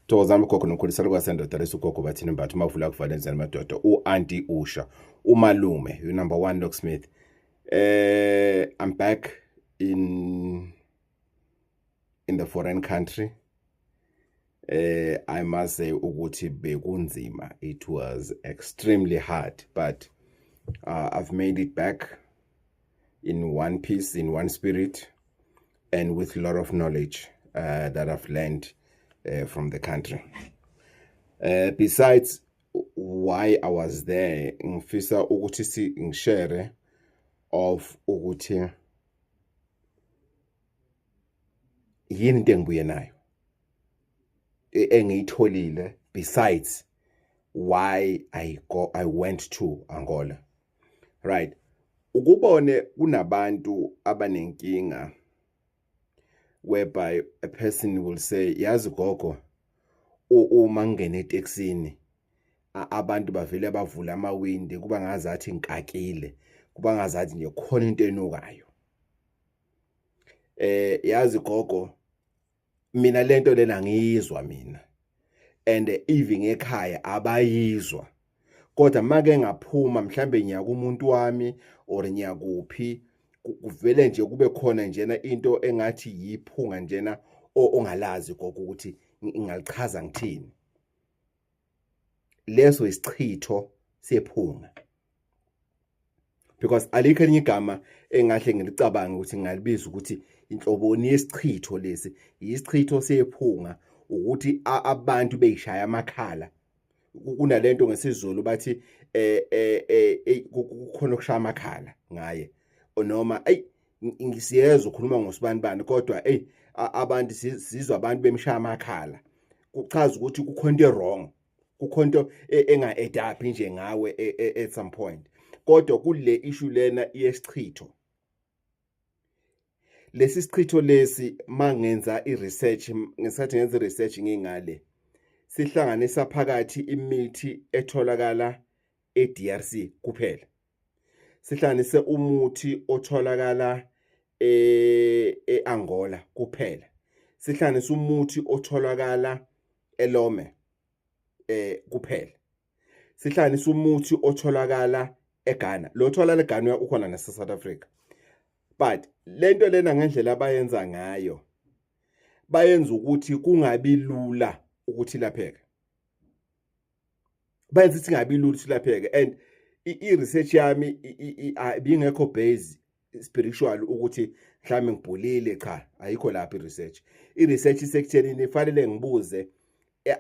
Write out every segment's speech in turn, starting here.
Thokozani ugogo nomkhulisalo kwasendoda lesugogo bathini mbathu mavula kuvalenzani madoda u-Auntie Usha umalume number 1 Locksmith. I'm back in the foreign country. I must say ukuthi bekunzima. It was extremely hard, but I've made it back in one piece, in one spirit, and with a lot of knowledge that I've learned from the country. Besides why I was there, ngifisa ukuthi ngishare of ukuthi yini into engibuye nayo engiyitholile besides why I went to Angola. Right. Ukubone kunabantu abanenkinga whereby a person will say yazi gogo uma ngene eTexini abantu bavele bavula amawindi kuba ngazathi inkakile kuba ngazathi nje khona into enukayo. Yazi gogo mina lento lena ngiyizwa mina and even ekhaya abayizwa kodwa make ngaphuma mhlambe ngiya kumuntu wami or ngiya kuphi kuvele nje kube khona njena into engathi yiphunga njena ongalazi gogo ukuthi ngingalichaza ngithini. Leso isichitho sephunga, because alikho elinye igama engahle ngilicabanga ukuthi ngalibiza ukuthi inhloboni yesichitho lesi isichitho sephunga ukuthi abantu beyishaya amakhala. Kunalento ngesizulu bathi kukhona ukushaya amakhala ngaye noma ngisiyeza ukhuluma ngosibanibani kodwa abantu sizwa abantu bemshaya amakhala kuchaza ukuthi kukhona into wrong, kukhona into enga-adapt nje ngawe at some point. Kodwa kule issue lena yesichitho, lesi sichitho lesi mangenza iresearch ngesathi ngenza iresearch ngingale sihlanganisa phakathi imithi etholakala eDRC kuphela, sihlanganise umuthi otholakala eAngola kuphela, sihlanganise umuthi otholakala eLome kuphela, sihlanganise umuthi otholakala eGhana. Lo tholakala eGhana ukhona nase South Africa. But lento lena ngendlela abayenza ngayo bayenza ukuthi kungabi lula ukuthi lapheke, bayenza ukuthi ngabi lula ukuthi lapheke. And i-research yami bingekho base spiritual ukuthi mhlawumbe ngibhulile, cha ayikho lapha i-research. I-research isekuthenini fanele ngibuze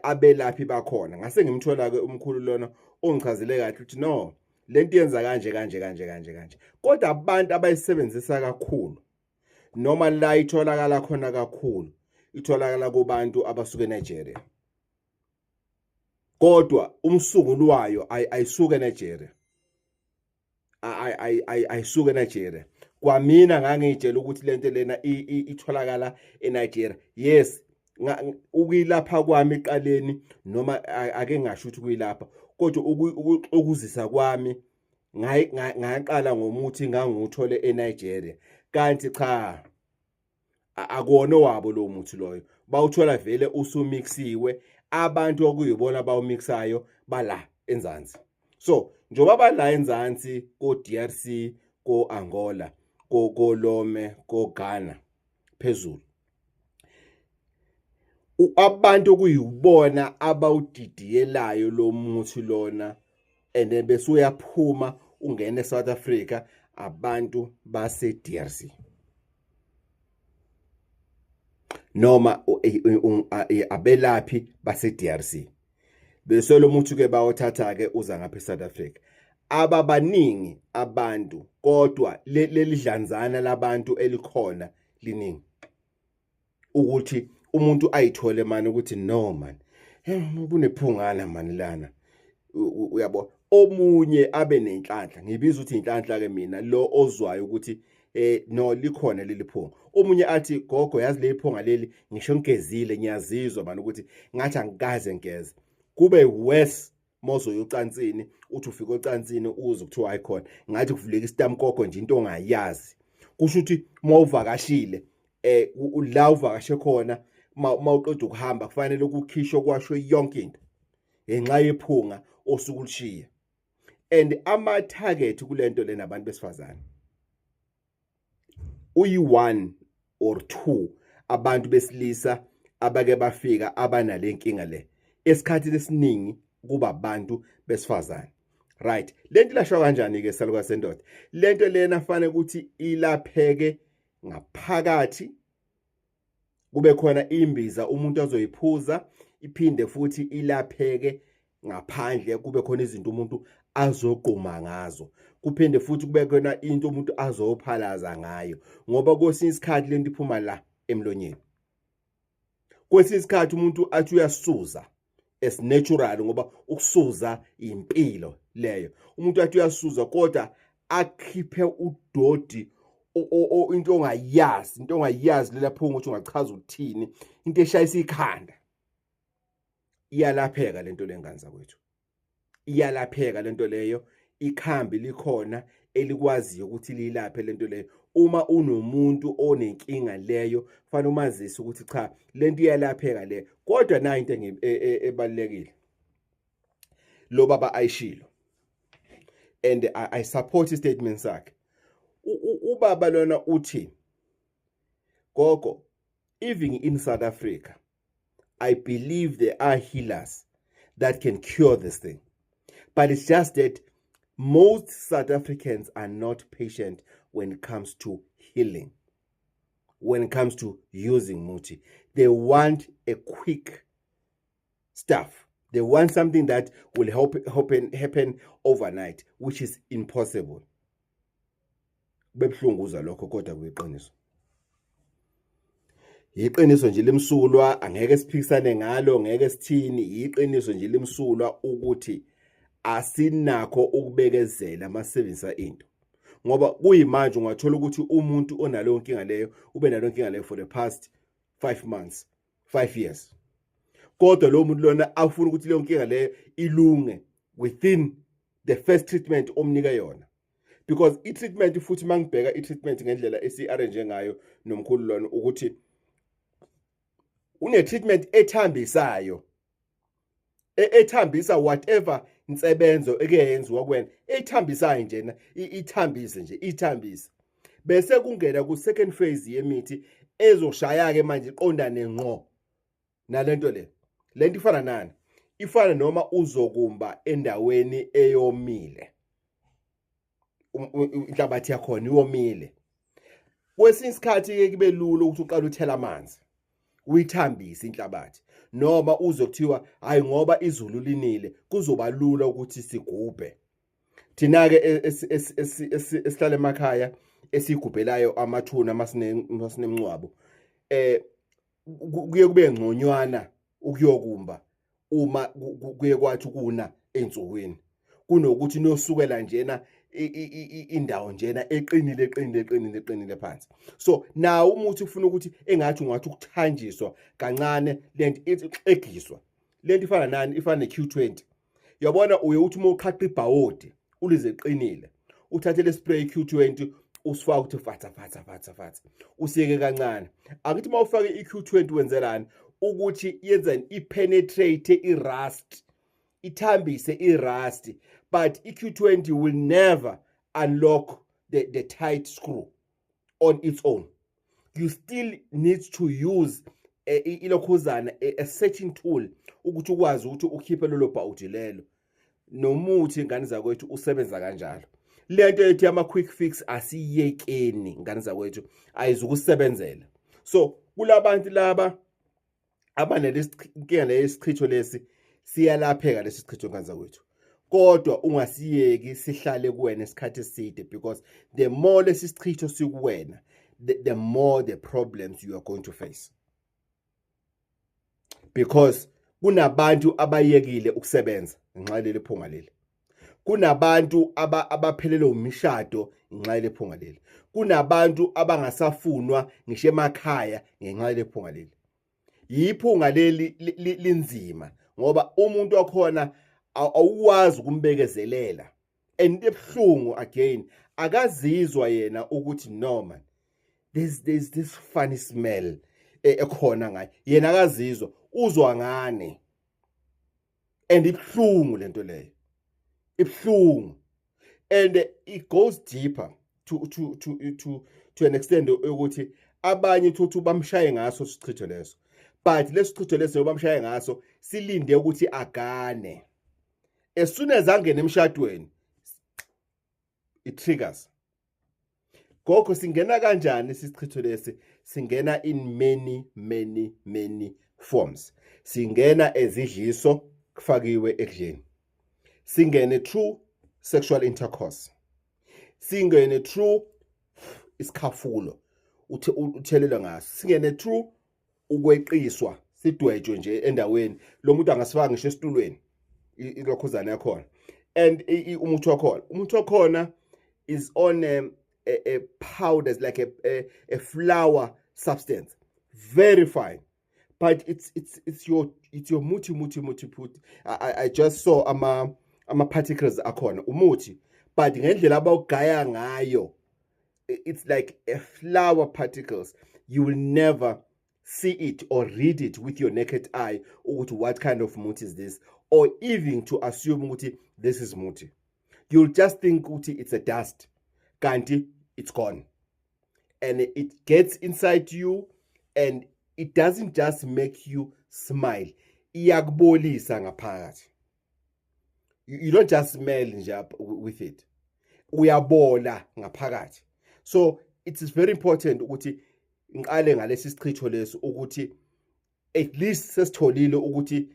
abelaphi bakhona. Ngase ngimthola ke umkhulu lona ongichazele kahle ukuthi no lento yenza kanje. Kodwa abantu abayisebenzisa kakhulu noma la itholakala khona kakhulu itholakala kubantu abasuke eNigeria. Kodwa umsunguli wayo ayisuke eNigeria. Ayisuke eNigeria. Kwamina ngangitshela ukuthi lento lena itholakala eNigeria. Yes, ukuyilapha kwami eqaleni noma ake ngasho ukuthi kuyilapha kodwa ukuzisa kwami ngaqala ngomuthi nganguthole eNigeria. Kanti cha akuwona wabo lo muthi loyo, bawuthola vele usumixiwe abantu okuyibona bawumixayo bala enzansi. So njoba bala enzansi ko DRC, ko Angola, ko Lome, ko Ghana phezulu, abantu kuyibona abawudidiyelayo lo muthi lona ene bese uyaphuma ungena eSouth Africa abantu base DRC noma abelaphi base DRC bese lo muthi ke bawothatha ke uza ngapha eSouth Africa. Ababaningi abantu kodwa leli dlanzana labantu elikhona liningi ukuthi umuntu ayithole manje ukuthi no man kunephungana mani lana uyabo. Omunye abe nenhlanhla, ngibiza ukuthi inhlanhla ke mina lo ozwayo ukuthi no likhona leli phunga. Omunye athi gogo yazi le phunga leli ngisho ngigezile ngiyazizwa manje ukuthi ngathi angikaze ngeze. Kube worse mozo yocansini uthi ufika ocansini uze kuthiwa ayikhona ngathi kuvuleka isitamkoko nje into ongayazi. Kusho ukuthi mawuvakashile la uvakashe khona mawuqeda ukuhamba kufanele ukukhishwe kwashwe yonke into ngenxa yephunga osukulishiya. And ama-target kulento lena abantu besifazane uyi-1 or 2 abantu besilisa abake bafika abanale nkinga le. Esikhathini esiningi kuba abantu besifazane. Right. Lento ilashwa kanjani ke saluka sendoda? Lento lena fanele ukuthi ilapheke ngaphakathi. Kube khona imbiza umuntu azoyiphuza, iphinde futhi ilapheke ngaphandle, kube khona izinto umuntu azogquma ngazo. Kuphinde futhi kube khona into umuntu azophalaza ngayo ngoba kwesinye isikhathi lento iphuma la emlonyeni. Kwesinye isikhathi umuntu athi uyasuza as natural ngoba ukusuza impilo leyo. Umuntu athi uyasuza kodwa akhiphe udodi into ongayazi lapho ukuthi ungachaza ukuthini, into eshayisa ikhanda. Iyalapheka lento lengane zakwethu. Iyalapheka lento leyo, ikhambi likhona elikwaziyo ukuthi lilaphe lento leyo. Uma unomuntu onenkinga leyo fanele umazise ukuthi cha lento iyalapheka le. Kodwa na into ebalekile lo baba ayishilo, and I support istatement sakhe. Ubaba lona uthi gogo, even in South Africa I believe there are healers that can cure this thing, but it's just that most South Africans are not patient when it comes to healing, when it comes to using muti. They want a quick stuff. They want something that will happen overnight, which is impossible. Bebuhlunguza lokho kodwa kuyiqiniso. Iqiniso nje limsulwa, angeke siphikisane ngalo, ngeke sithini, iqiniso nje limsulwa ukuthi asinakho ukubekezela masebenzisa into. Ngoba kuyimanje ungathola ukuthi umuntu onaleyo nkinga leyo ube naleyo nkinga leyo for the past 5 months, 5 years. Kodwa lo muntu lona afuna ukuthi leyo nkinga leyo ilunge within the first treatment omnika yona. Because i-treatment futhi mangibheka i-treatment ngendlela esi-arrange ngayo nomkhulu lona ukuthi une-treatment ethambisayo, ethambisa whatever insebenzo ekuyenziwa kuwena, ethambisayo njena, ithambise nje, ithambise. Bese kungena ku-second phase yemithi ezoshaya-ke manje iqondane ngqo nalento le. Lento ifana nani? Ifana noma uzokumba endaweni eyomile. Inhlabathi yakhona iyomile. Kwesinye isikhathi ke kube lula ukuthi uqale uthela amanzi uyithambise inhlabathi, noma uzokuthiwa hayi ngoba izulu linile kuzoba lula ukuthi sigubhe. Thina ke esihlala emakhaya esigubhelayo amathuna masinemncwabo, kuye kube ngconywana ukuyokumba uma kuye kwathi kuna ensukwini kunokuthi nosukela njena indawo njena eqinile phansi. So now umuthi ufuna ukuthi engathi ungathi ukuthanjiswa kancane lento exegiswa. Lento ifana nani? Ifana neQ20. Uyabona uyokuthi uma uqhaqa ibhawodi ulize eqinile, uthathe le spray Q20 usifaka ukuthi fatha usiyeke kancane. Akuthi uma ufake iQ20 wenzelani ukuthi yenzeni ipenetrate irust, ithambise irust. But EQ20 will never unlock the tight screw on its own. You still need to use a setting tool ukuthi ukwazi ukuthi ukhiphe lolo bhawudi lelo. Nomuthi ingane zakwethu usebenza kanjalo. Lento ethi ama quick fix asiyekeni ingane zakwethu ayizukusebenzela. So kulabantu laba abanelinkinga lesichitho lesi siyalapheka lesi sichitho ingane zakwethu. Kodwa ungasiyeki sihlale kuwena isikhathi eside, because the more lesisichitho sikuwena, the more the problems you are going to face. Because kunabantu abayekile ukusebenza ngenxa leli phunga leli. Kunabantu abaphelelwe umishado ngenxa leli phunga leli. Kunabantu abangasafunwa ngisho emakhaya ngenxa leli phunga leli. Yiphunga leli linzima ngoba umuntu wakhona awukwazi ukumbekezelela, and ebhlungu again akazizwa yena ukuthi no man, there's this funny smell ekhona ngayo yena akazizwa uzwa ngane and ibhlungu lento leyo ibhlungu and it goes deeper to an extent ukuthi abanye uthothi bamshaye ngaso sichitho leso but lesichitho leso bamshaye ngaso silinde ukuthi agane as soon as angene emshadweni it triggers gogo singena kanjani sisichitho lesi singena in many forms singena ezidliso kufakiwe ekudleni singene through sexual intercourse singene through isikhafulo uthelelwa ngaso singene through ukweqiswa sidwetshwe nje endaweni lo muntu angasifaka ngisho esitulweni ilokhuzana yakhona and umuthi wakhona is on a powder like a flour substance very fine but it's your muthi put I just saw ama particles akhona umuthi but ngendlela abawugaya ngayo it's like a flour particles you will never see it or read it with your naked eye ukuthi what kind of muthi is this or even to assume ukuthi this is muthi you'll just think ukuthi it's a dust kanti it's gone and it gets inside you and it doesn't just make you smile iyakubolisa ngaphakathi you don't just smell nje with it uyabola ngaphakathi so it is very important ukuthi ngiqale ngalesi sichitho leso ukuthi at least sesitholile ukuthi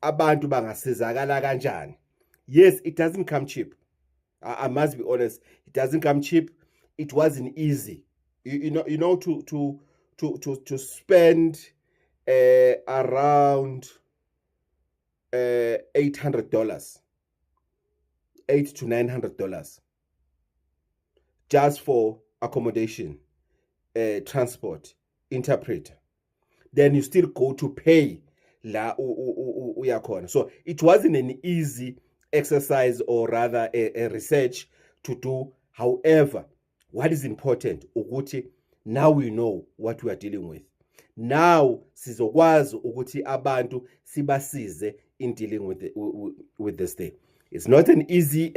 abantu bangasizakala kanjani yes it doesn't come cheap I must be honest it doesn't come cheap it wasn't easy you know to spend around $800 $800 to $900 just for accommodation transport interpreter then you still go to pay la uyakhona so it wasn't an easy exercise or rather a research to do however what is important ukuthi now we know what we are dealing with now sizokwazi ukuthi abantu sibasize in dealing with this thing it's not an easy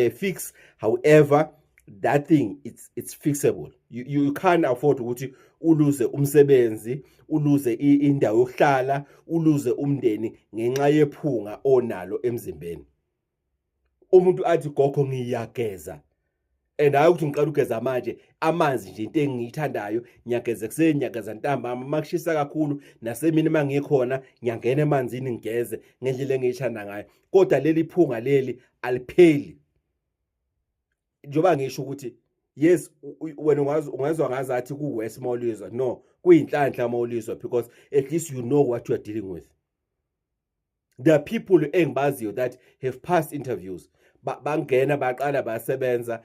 fix however that thing it's fixable you can't afford ukuthi uluze umsebenzi uluze indawo yokuhlala uluze umndeni ngenxa yephunga onalo emzimbeni umuntu athi gogo ngiyageza and hayi ukuthi ngiqala ugeza manje amanzi nje into engiyithandayo ngiyageza kuseni nyagaza ntambama makushisa kakhulu nasemini mangikhona ngiyangena emanzini ngigeze ngendlela engiyithanda ngayo kodwa leli phunga leli alipheli njoba ngisho ukuthi yes wena ungazwa ngazathi ku West Mawulizwa no kuyinhlanhla Mawulizwa because at least you know what you are dealing with there are people engibaziyo that have passed interviews bangena baqala basebenza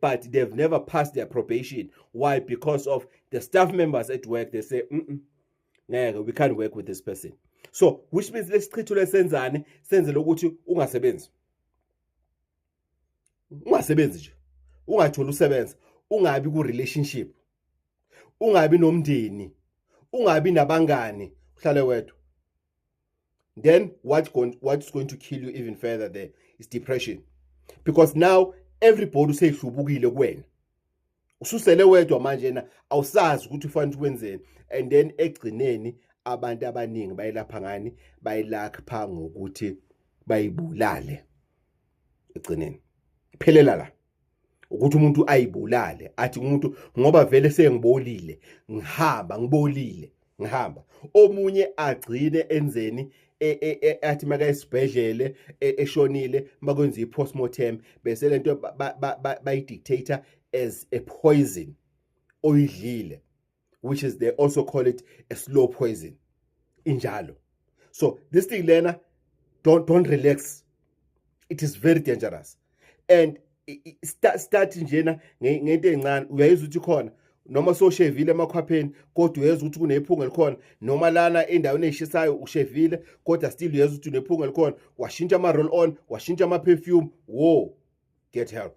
but they've never passed their probation why because of the staff members at work they say ngeke we can't work with this person so which means lesichitho lesenzane senze lokuthi ungasebenzi nje ungathola usebenza ungabi ku relationship ungabi nomndeni ungabi nabangani uhlale wedwa then what's going to kill you even further there is depression because now everybody usehlubukile kuwena ususele wedwa manje na awusazi ukuthi ufanele ukwenzeni and then egcineni abantu abaningi bayilapha ngani bayilapha ngokuthi bayibulale egcineni phelela la ukuthi umuntu ayibulale athi umuntu ngoba vele sengibolile ngihamba omunye agcine enzeni athi maka esibhedlele eshonile makwenza i-postmortem bese lento bayidictator as a poison oyidlile which is they also call it a slow poison injalo so this thing lena don't relax it is very dangerous and start njena ngento encane uyayizwa ukuthi khona noma soshevile emakhwapheni kodwa uyezwa ukuthi kunephunga likhona noma lana endaweni eshisayo ushevile kodwa still uyezwa ukuthi unephunga likhona washintsha ama roll on washintsha ama perfume whoa get help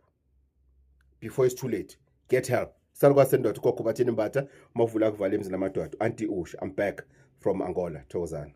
before it's too late get help Salukwa sendoda kokho bathini mbatha mawuvula kuvala emzini amadoda anti usha. I'm back from Angola. Thokozani.